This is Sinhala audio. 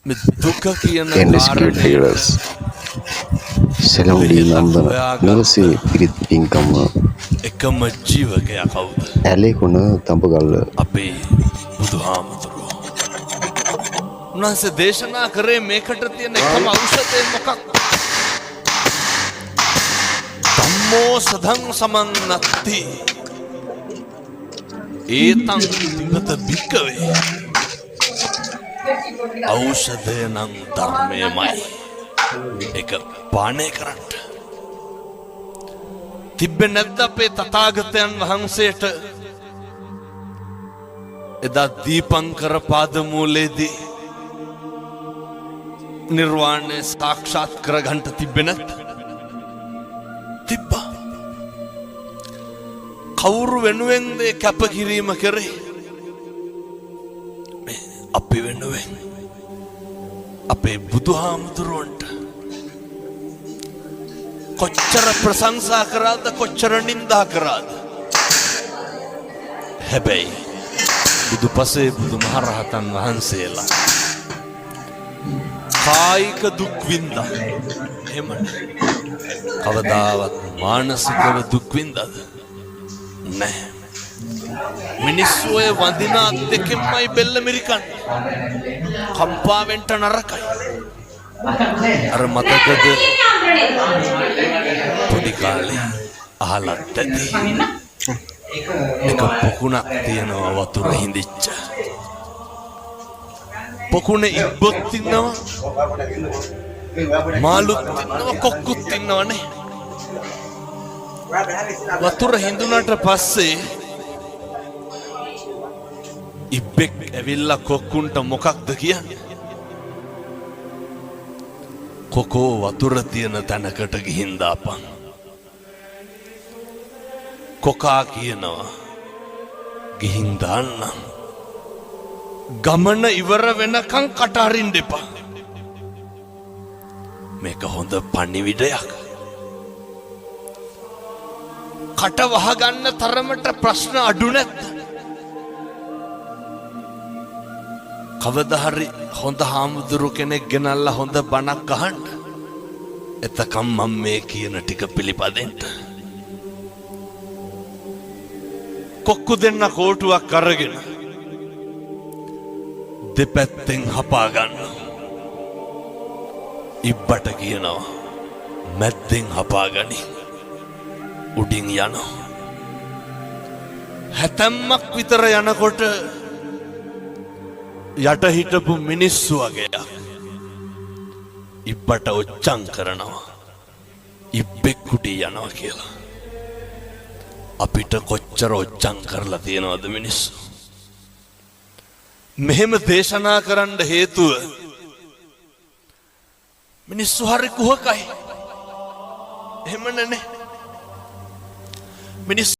දුක කියන Endless Great Leaders සෙලවුඩි නන්දන නිවසේ පිරිත් පින්කම එකම ජීවකයා කවුද? ඇලේකුණ තඹගල්ල අපේ බුදුහාමුදුරුවෝ. උන්වහන්සේ දේශනා කරේ මේකට තියෙන එකම ඖෂධය මොකක්ද? ධම්මෝ සදං සමන්නත්ති ඒතං තිබත භික්කවේ. ඖෂධය නම් ධර්මයමයි. ඒක පානය කරන්න. තිබ්බේ නැද්ද අපේ තථාගතයන් වහන්සේට එදා දීපංකර පාදමූලයේදී නිර්වාණය සාක්ෂාත් කරගන්න තිබ්බේ නැද්ද? තිබ්බා. කවුරු වෙනුවෙන්ද කැපකිරීම කරේ? අපි වෙනුවෙන්. අපේ බුදුහාමුදුරුවන්ට කොච්චර ප්‍රශංසා කරාද, කොච්චර නින්දා කරාද? හැබැයි බුදුපසේ බුදුමහරහතන් වහන්සේලා කායික දුක් විඳා. එහෙමනේ. කවදාවත් මානසිකව දුක් විඳාද? නැහැ. මිනිස්සු ඔය වඳිනාත් දෙකෙන්මයි බෙල්ල මිරිකන්නේ. කම්පාවෙන්ට නරකයි. අර මතකද පොඩි කාලේ අහලත් ඇති එක පොකුණක් තියෙනවා වතුර හිඳිච්ච. පොකුණේ ඉබ්බොත් ඉන්නවා, මාළුත් ඉන්නවා, කොක්කුත් ඉන්නවනේ. වතුර හිඳුනට පස්සේ ඉබ්බෙක් ඇවිල්ලා කොක්කුන්ට මොකක්ද කියන්නේ? කොකෝ වතුර තියෙන තැනකට ගිහින් දාපන්. කොකා කියනවා ගිහින් දාන්නම්. ගමන ඉවර වෙනකන් කට අරින්න එපා. මේක හොඳ පණිවිඩයක්. කට වහගන්න තරමට ප්‍රශ්න අඩු නැද්ද? කවදා හරි හොඳ හාමුදුරු කෙනෙක් ගෙනල්ලා හොඳ බණක් අහන්න. එතකම් මම මේ කියන ටික පිළිපදින්න. කොක්කු දෙන්න කෝටුවක් අරගෙන දෙපැත්තෙන් හපා ගන්න. ඉබ්බට කියනවා මැද්දෙන් හපා ගනි. උඩින් යනවා. හැතැම්මක් විතර යනකොට යට හිටපු මිනිස්සු වගේ ඉබ්බට ඔච්චම් කරනවා. ඉබ්බෙක් කුටි යනවා කියලා. අපිට කොච්චර ඔච්චම් කරලා තියෙනවද මිනිස්සු? මෙහෙම දේශනා කරන්න හේතුව මිනිස්සු හරි කුහකයි. එහෙම නැනේ. මිනිස්සු